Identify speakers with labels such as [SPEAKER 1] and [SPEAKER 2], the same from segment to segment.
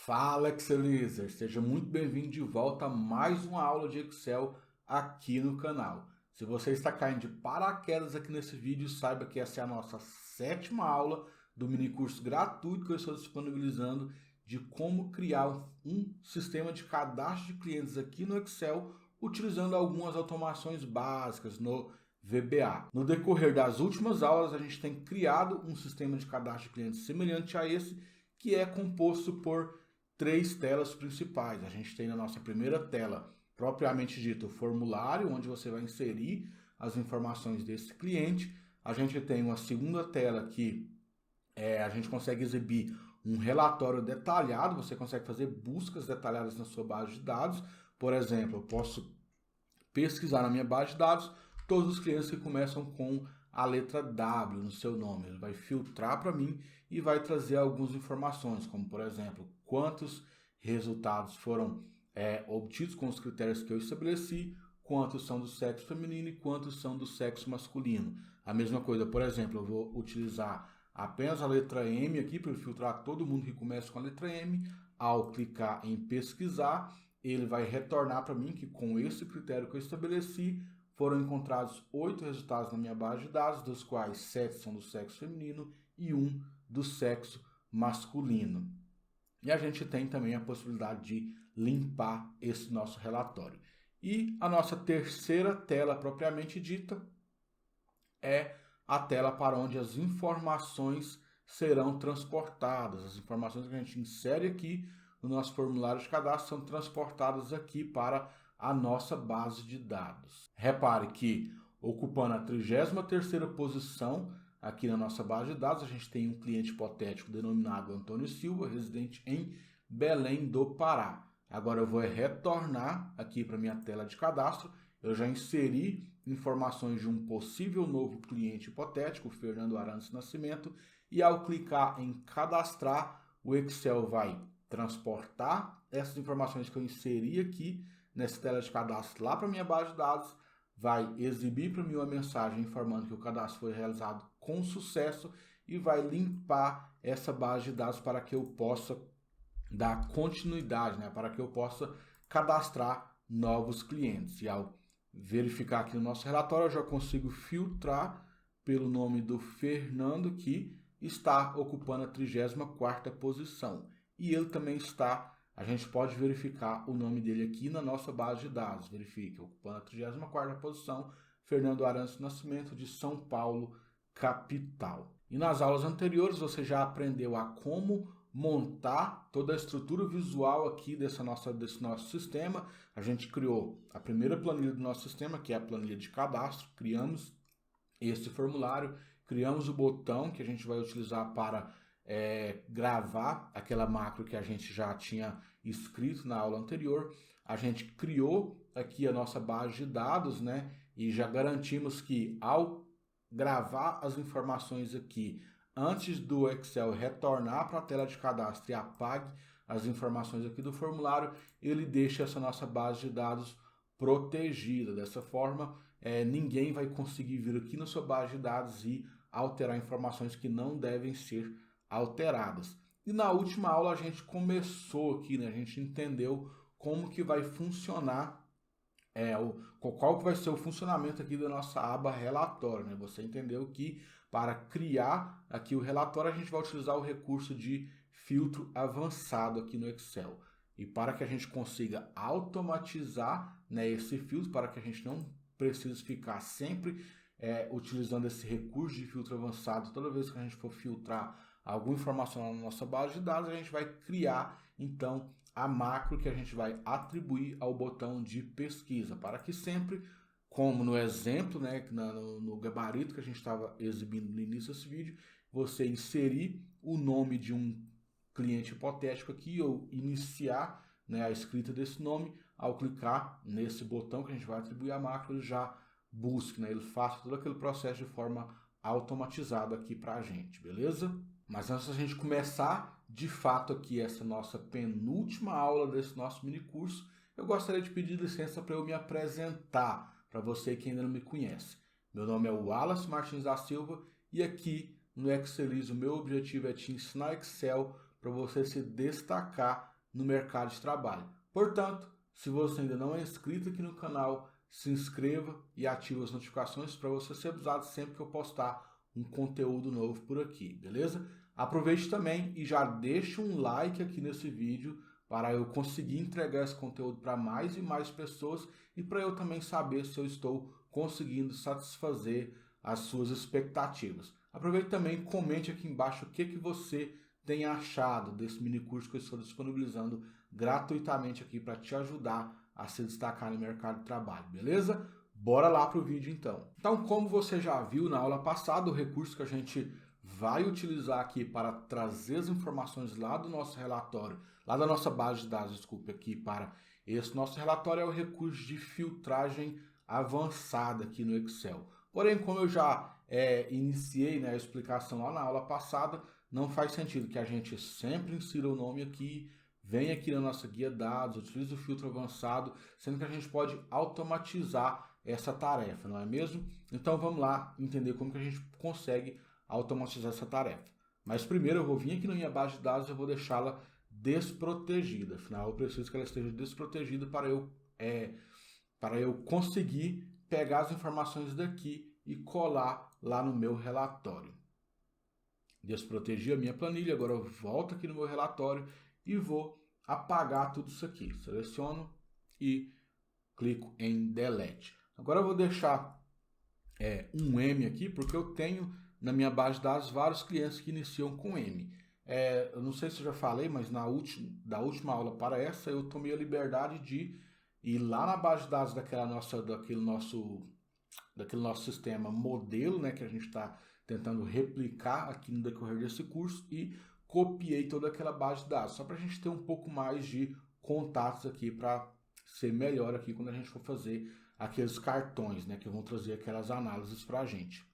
[SPEAKER 1] Fala Excelizer, seja muito bem-vindo de volta a mais uma aula de Excel aqui no canal. Se você está caindo de paraquedas aqui nesse vídeo, saiba que essa é a nossa sétima aula do mini curso gratuito que eu estou disponibilizando de como criar um sistema de cadastro de clientes aqui no Excel utilizando algumas automações básicas no VBA. No decorrer das últimas aulas, a gente tem criado um sistema de cadastro de clientes semelhante a esse, que é composto por três telas principais. A gente tem na nossa primeira tela, propriamente dito, o formulário, onde você vai inserir as informações desse cliente. A gente tem uma segunda tela que a gente consegue exibir um relatório detalhado, você consegue fazer buscas detalhadas na sua base de dados. Por exemplo, eu posso pesquisar na minha base de dados todos os clientes que começam com a letra W no seu nome. Ele vai filtrar para mim e vai trazer algumas informações, como por exemplo, quantos resultados foram obtidos com os critérios que eu estabeleci, quantos são do sexo feminino e quantos são do sexo masculino. A mesma coisa, por exemplo, eu vou utilizar apenas a letra M aqui para filtrar todo mundo que começa com a letra M. Ao clicar em pesquisar, ele vai retornar para mim que com esse critério que eu estabeleci, foram encontrados 8 resultados na minha base de dados, dos quais 7 são do sexo feminino e 1 do sexo masculino. E a gente tem também a possibilidade de limpar esse nosso relatório. E a nossa terceira tela propriamente dita é a tela para onde as informações serão transportadas. As informações que a gente insere aqui no nosso formulário de cadastro são transportadas aqui para a nossa base de dados. Repare que, ocupando a 33ª posição aqui na nossa base de dados, a gente tem um cliente hipotético denominado Antônio Silva, residente em Belém do Pará. Agora eu vou retornar aqui para minha tela de cadastro. Eu já inseri informações de um possível novo cliente hipotético, Fernando Arantes Nascimento, e ao clicar em cadastrar, o Excel vai transportar essas informações que eu inseri aqui nessa tela de cadastro lá para minha base de dados, vai exibir para mim uma mensagem informando que o cadastro foi realizado com sucesso e vai limpar essa base de dados para que eu possa dar continuidade, para que eu possa cadastrar novos clientes. E ao verificar aqui no nosso relatório, eu já consigo filtrar pelo nome do Fernando, que está ocupando a 34ª posição. E ele também está. A gente pode verificar o nome dele aqui na nossa base de dados. Verifique, ocupando a 34ª posição, Fernando Arantes Nascimento, de São Paulo, capital. E nas aulas anteriores você já aprendeu a como montar toda a estrutura visual aqui desse nosso sistema. A gente criou a primeira planilha do nosso sistema, que é a planilha de cadastro. Criamos esse formulário, criamos o botão que a gente vai utilizar para gravar aquela macro que a gente já tinha escrito na aula anterior. A gente criou aqui a nossa base de dados, e já garantimos que ao gravar as informações aqui, antes do Excel retornar para a tela de cadastro e apague as informações aqui do formulário, ele deixa essa nossa base de dados protegida. Dessa forma, ninguém vai conseguir vir aqui na sua base de dados e alterar informações que não devem ser alteradas. E na última aula a gente começou aqui, a gente entendeu como que vai funcionar, qual que vai ser o funcionamento aqui da nossa aba relatório. Você entendeu que para criar aqui o relatório a gente vai utilizar o recurso de filtro avançado aqui no Excel. E para que a gente consiga automatizar esse filtro, para que a gente não precise ficar sempre utilizando esse recurso de filtro avançado toda vez que a gente for filtrar alguma informação na nossa base de dados, a gente vai criar então a macro que a gente vai atribuir ao botão de pesquisa, para que sempre, como no exemplo, no gabarito que a gente estava exibindo no início desse vídeo, você inserir o nome de um cliente hipotético aqui ou iniciar a escrita desse nome. Ao clicar nesse botão que a gente vai atribuir a macro, ele já busque, ele faça todo aquele processo de forma automatizada aqui para a gente, beleza? Mas antes da gente começar, de fato, aqui essa nossa penúltima aula desse nosso mini curso, eu gostaria de pedir licença para eu me apresentar para você que ainda não me conhece. Meu nome é Wallace Martins da Silva e aqui no Excelize o meu objetivo é te ensinar Excel para você se destacar no mercado de trabalho. Portanto, se você ainda não é inscrito aqui no canal, se inscreva e ative as notificações para você ser avisado sempre que eu postar um conteúdo novo por aqui, beleza? Aproveite também e já deixe um like aqui nesse vídeo para eu conseguir entregar esse conteúdo para mais e mais pessoas e para eu também saber se eu estou conseguindo satisfazer as suas expectativas. Aproveite também e comente aqui embaixo o que você tem achado desse mini curso que eu estou disponibilizando gratuitamente aqui para te ajudar a se destacar no mercado de trabalho, beleza? Bora lá para o vídeo então. Então, como você já viu na aula passada, o recurso que a gente vai utilizar aqui para trazer as informações lá do nosso relatório, lá da nossa base de dados, desculpe, aqui para esse nosso relatório é o recurso de filtragem avançada aqui no Excel. Porém, como eu já iniciei, né, a explicação lá na aula passada, não faz sentido que a gente sempre insira o nome aqui, venha aqui na nossa guia dados, utilize o filtro avançado, sendo que a gente pode automatizar essa tarefa, não é mesmo? Então vamos lá entender como que a gente consegue automatizar essa tarefa. Mas primeiro eu vou vir aqui na minha base de dados e eu vou deixá-la desprotegida. Afinal, eu preciso que ela esteja desprotegida para eu conseguir pegar as informações daqui e colar lá no meu relatório. Desprotegi a minha planilha, agora eu volto aqui no meu relatório e vou apagar tudo isso aqui. Seleciono e clico em Delete. Agora eu vou deixar um M aqui, porque eu tenho na minha base de dados vários clientes que iniciam com M. Eu não sei se eu já falei, mas da última aula para essa, eu tomei a liberdade de ir lá na base de dados daquele nosso sistema modelo, né, que a gente está tentando replicar aqui no decorrer desse curso e copiei toda aquela base de dados, só para a gente ter um pouco mais de contatos aqui para ser melhor aqui quando a gente for fazer aqueles cartões, né, que vão trazer aquelas análises para a gente.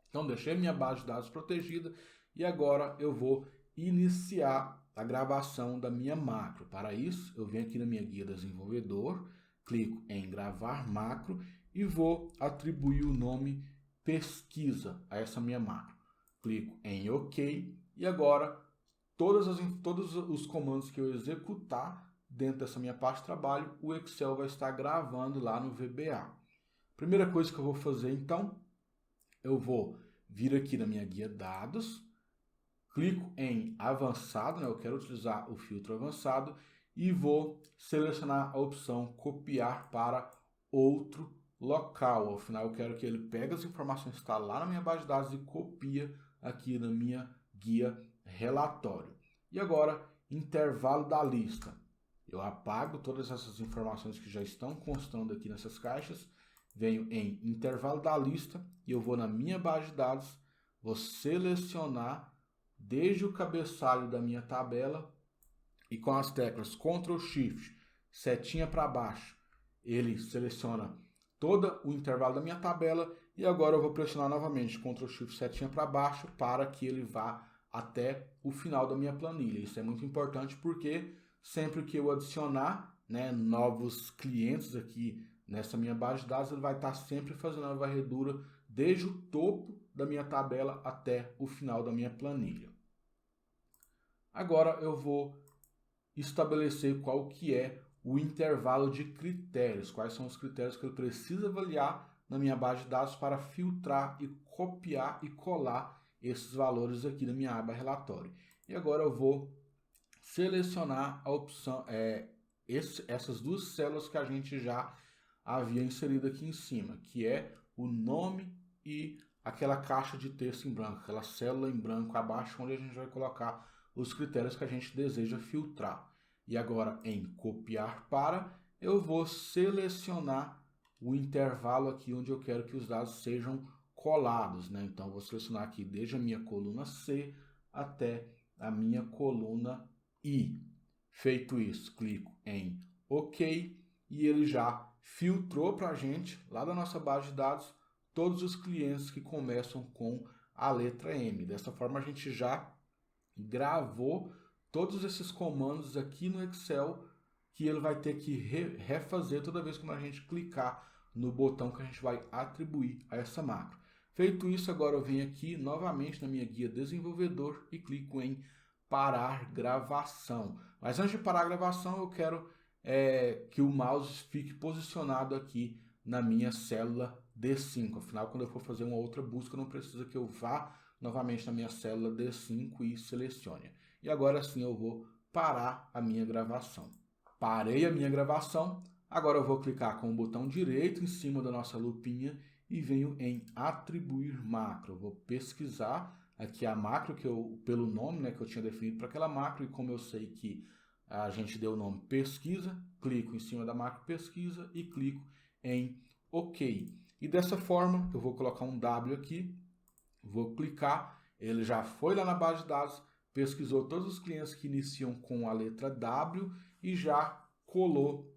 [SPEAKER 1] Então, deixei minha base de dados protegida e agora eu vou iniciar a gravação da minha macro. Para isso, eu venho aqui na minha guia desenvolvedor, clico em gravar macro e vou atribuir o nome pesquisa a essa minha macro. Clico em OK e agora todos os comandos que eu executar dentro dessa minha parte de trabalho, o Excel vai estar gravando lá no VBA. Primeira coisa que eu vou fazer então, eu vou vir aqui na minha guia dados, clico em avançado, né? Eu quero utilizar o filtro avançado e vou selecionar a opção copiar para outro local. Afinal, eu quero que ele pegue as informações que estão lá na minha base de dados e copia aqui na minha guia relatório. E agora, intervalo da lista. Eu apago todas essas informações que já estão constando aqui nessas caixas, venho em intervalo da lista e eu vou na minha base de dados, vou selecionar desde o cabeçalho da minha tabela e com as teclas Ctrl Shift, setinha para baixo, ele seleciona todo o intervalo da minha tabela e agora eu vou pressionar novamente Ctrl Shift, setinha para baixo para que ele vá até o final da minha planilha. Isso é muito importante porque sempre que eu adicionar, né, novos clientes aqui nessa minha base de dados, ele vai estar sempre fazendo a varredura desde o topo da minha tabela até o final da minha planilha. Agora eu vou estabelecer qual que é o intervalo de critérios, quais são os critérios que eu preciso avaliar na minha base de dados para filtrar e copiar e colar esses valores aqui na minha aba relatório. E agora eu vou selecionar a opção, essas duas células que a gente já havia inserido aqui em cima, que é o nome e aquela caixa de texto em branco, aquela célula em branco abaixo, onde a gente vai colocar os critérios que a gente deseja filtrar. E agora, em copiar para, eu vou selecionar o intervalo aqui onde eu quero que os dados sejam colados, né? Então, eu vou selecionar aqui desde a minha coluna C até a minha coluna I. Feito isso, clico em OK e ele já filtrou para a gente, lá da nossa base de dados, todos os clientes que começam com a letra M. Dessa forma, a gente já gravou todos esses comandos aqui no Excel que ele vai ter que refazer toda vez que a gente clicar no botão que a gente vai atribuir a essa macro. Feito isso, agora eu venho aqui novamente na minha guia desenvolvedor e clico em parar gravação. Mas antes de parar a gravação, eu quero que o mouse fique posicionado aqui na minha célula D5. Afinal, quando eu for fazer uma outra busca, não precisa que eu vá novamente na minha célula D5 e selecione. E agora sim eu vou parar a minha gravação. Parei a minha gravação. Agora eu vou clicar com o botão direito em cima da nossa lupinha e venho em atribuir macro. Eu vou pesquisar aqui a macro que pelo nome, né, que eu tinha definido para aquela macro, e como eu sei que a gente deu o nome pesquisa, clico em cima da macro pesquisa e clico em OK. E dessa forma eu vou colocar um W aqui, vou clicar, ele já foi lá na base de dados, pesquisou todos os clientes que iniciam com a letra W e já colou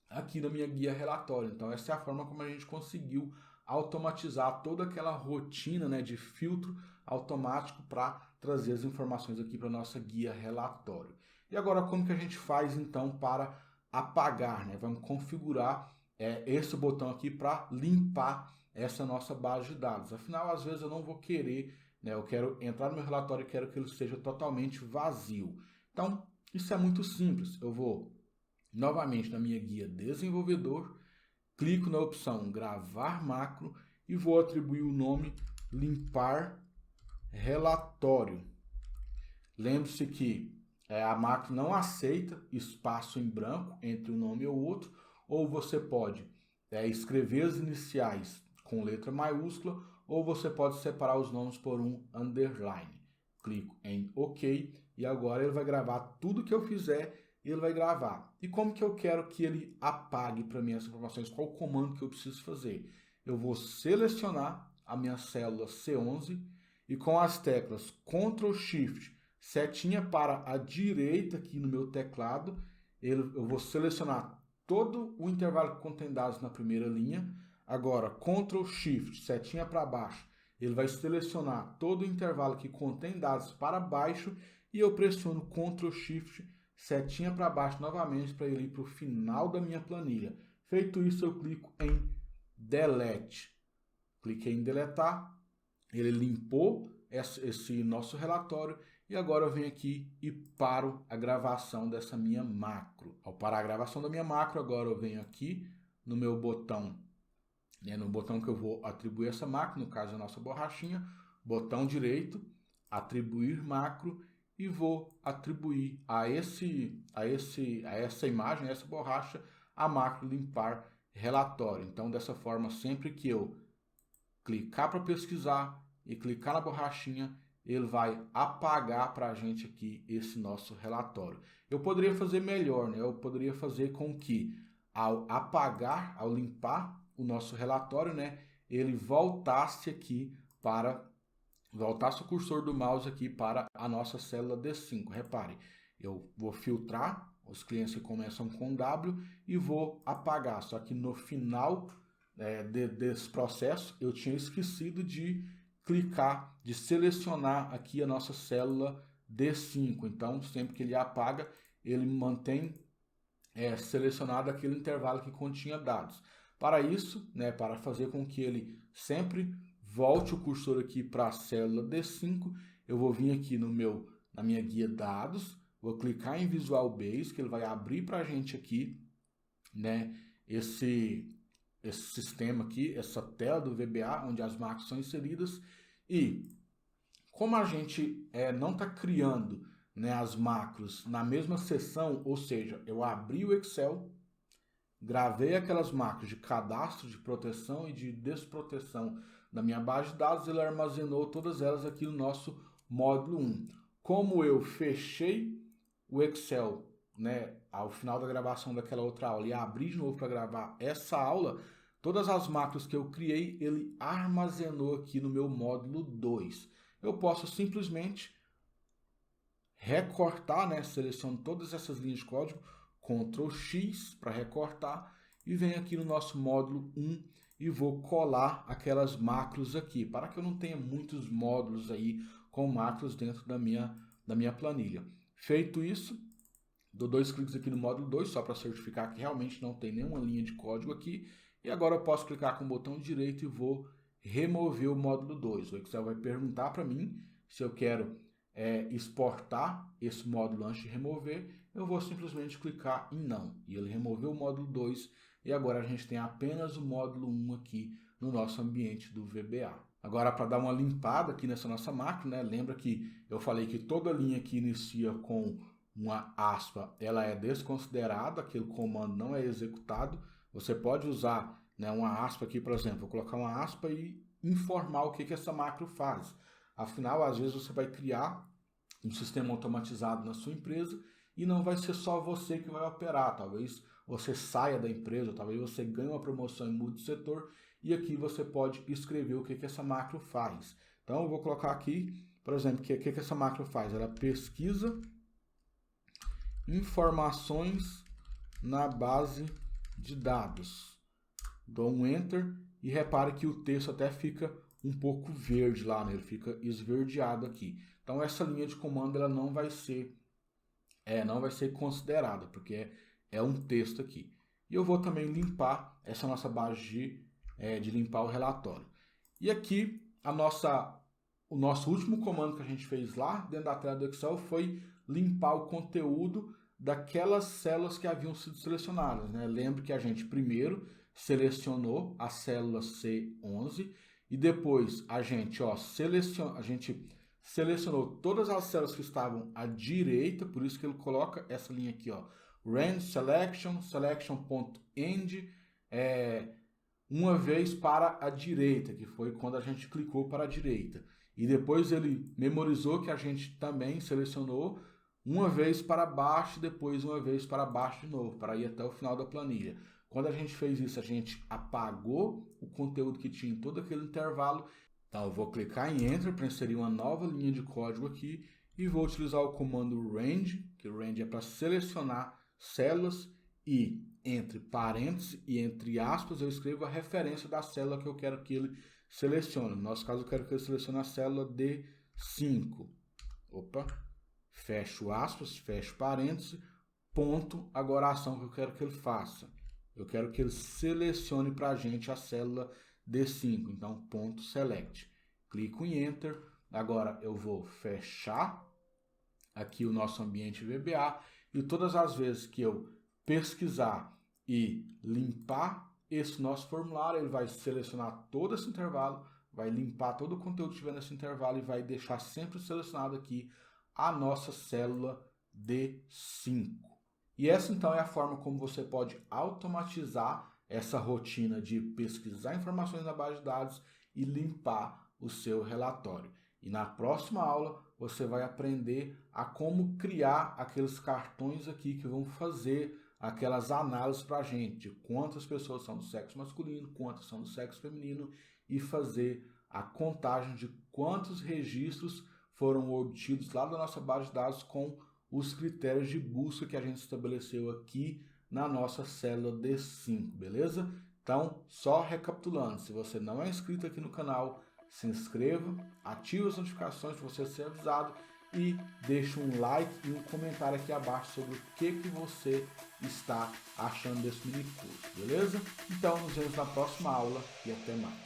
[SPEAKER 1] aqui na minha guia relatório. Então essa é a forma como a gente conseguiu automatizar toda aquela rotina, né, de filtro automático para trazer as informações aqui para nossa guia relatório. E agora como que a gente faz então para apagar, né? Vamos configurar esse botão aqui para limpar essa nossa base de dados. Afinal, às vezes eu não vou querer, né, eu quero entrar no meu relatório e quero que ele seja totalmente vazio. Então, isso é muito simples. Eu vou novamente na minha guia desenvolvedor, clico na opção gravar macro e vou atribuir o nome limpar relatório. Lembre-se que a macro não aceita espaço em branco entre um nome e o outro, ou você pode escrever as iniciais com letra maiúscula, ou você pode separar os nomes por um underline. Clico em OK e agora ele vai gravar tudo que eu fizer, ele vai gravar. E como que eu quero que ele apague para mim essas informações? Qual o comando que eu preciso fazer? Eu vou selecionar a minha célula C11 e com as teclas Ctrl Shift, setinha para a direita aqui no meu teclado, eu vou selecionar todo o intervalo que contém dados na primeira linha. Agora, Ctrl Shift, setinha para baixo, ele vai selecionar todo o intervalo que contém dados para baixo e eu pressiono Ctrl Shift, setinha para baixo novamente para ele ir para o final da minha planilha. Feito isso, eu clico em Delete. Cliquei em deletar, ele limpou esse nosso relatório e agora eu venho aqui e paro a gravação dessa minha macro. Ao parar a gravação da minha macro, agora eu venho aqui no meu botão, no botão que eu vou atribuir essa macro, no caso a nossa borrachinha, botão direito, atribuir macro, e vou atribuir a essa imagem, a essa borracha, a macro limpar relatório. Então, dessa forma, sempre que eu clicar para pesquisar e clicar na borrachinha, ele vai apagar para a gente aqui esse nosso relatório. Eu poderia fazer melhor, né? Eu poderia fazer com que, ao apagar, ao limpar o nosso relatório, né, ele voltasse aqui voltasse o cursor do mouse aqui para a nossa célula D5. Repare, eu vou filtrar os clientes que começam com W e vou apagar. Só que no final desse processo, eu tinha esquecido de clicar, de selecionar aqui a nossa célula D5. Então, sempre que ele apaga, ele mantém selecionado aquele intervalo que continha dados. Para isso, né, para fazer com que ele sempre volte o cursor aqui para a célula D5, eu vou vir aqui na minha guia dados, vou clicar em Visual Basic, que ele vai abrir para a gente aqui, né, esse sistema aqui, essa tela do VBA, onde as macros são inseridas. E como a gente não está criando, né, as macros na mesma seção, ou seja, eu abri o Excel, gravei aquelas macros de cadastro, de proteção e de desproteção da minha base de dados, ele armazenou todas elas aqui no nosso módulo 1. Como eu fechei o Excel, né, ao final da gravação daquela outra aula e abri de novo para gravar essa aula, todas as macros que eu criei, ele armazenou aqui no meu módulo 2. Eu posso simplesmente recortar, né, seleciono todas essas linhas de código, Ctrl X para recortar e venho aqui no nosso módulo 1 e vou colar aquelas macros aqui, para que eu não tenha muitos módulos aí com macros dentro da minha planilha. Feito isso, dou 2 cliques aqui no módulo 2, só para certificar que realmente não tem nenhuma linha de código aqui. E agora eu posso clicar com o botão direito e vou remover o módulo 2. O Excel vai perguntar para mim se eu quero exportar esse módulo antes de remover, eu vou simplesmente clicar em não. E ele removeu o módulo 2 e agora a gente tem apenas o módulo 1 aqui no nosso ambiente do VBA. Agora, para dar uma limpada aqui nessa nossa máquina, né, lembra que eu falei que toda linha que inicia com uma aspa, ela é desconsiderada, aquele comando não é executado. Você pode usar, né, uma aspa aqui, por exemplo, vou colocar uma aspa e informar o que essa macro faz. Afinal, às vezes você vai criar um sistema automatizado na sua empresa e não vai ser só você que vai operar. Talvez você saia da empresa, talvez você ganhe uma promoção e mude de setor, e aqui você pode escrever o que essa macro faz. Então, eu vou colocar aqui, por exemplo, o que essa macro faz? Ela pesquisa informações na base de dados. Dou um Enter e repare que o texto até fica um pouco verde lá, né? Ele fica esverdeado aqui. Então, essa linha de comando ela não vai ser considerada, porque é um texto aqui. E eu vou também limpar essa nossa base de limpar o relatório. E aqui, o nosso último comando que a gente fez lá dentro da tela do Excel foi limpar o conteúdo daquelas células que haviam sido selecionadas, né? Lembre que a gente primeiro selecionou a célula C11 e depois a gente selecionou todas as células que estavam à direita, por isso que ele coloca essa linha aqui, ó, range selection, selection.end, uma vez para a direita, que foi quando a gente clicou para a direita. E depois ele memorizou que a gente também selecionou uma vez para baixo, depois uma vez para baixo de novo, para ir até o final da planilha. Quando a gente fez isso, a gente apagou o conteúdo que tinha em todo aquele intervalo. Então, eu vou clicar em Enter para inserir uma nova linha de código aqui e vou utilizar o comando range, que o range é para selecionar células e entre parênteses e entre aspas eu escrevo a referência da célula que eu quero que ele selecione. No nosso caso, eu quero que ele selecione a célula D5. Fecho aspas, fecho parênteses, ponto, agora a ação que eu quero que ele faça. Eu quero que ele selecione para a gente a célula D5, então ponto select. Clico em Enter, agora eu vou fechar aqui o nosso ambiente VBA e todas as vezes que eu pesquisar e limpar esse nosso formulário, ele vai selecionar todo esse intervalo, vai limpar todo o conteúdo que estiver nesse intervalo e vai deixar sempre selecionado aqui a nossa célula D5. E essa então é a forma como você pode automatizar essa rotina de pesquisar informações na base de dados e limpar o seu relatório. E na próxima aula você vai aprender a como criar aqueles cartões aqui que vão fazer aquelas análises para a gente, de quantas pessoas são do sexo masculino, quantas são do sexo feminino e fazer a contagem de quantos registros foram obtidos lá da nossa base de dados com os critérios de busca que a gente estabeleceu aqui na nossa célula D5, beleza? Então, só recapitulando, se você não é inscrito aqui no canal, se inscreva, ative as notificações para você ser avisado e deixe um like e um comentário aqui abaixo sobre o que você está achando desse mini curso, beleza? Então, nos vemos na próxima aula e até mais.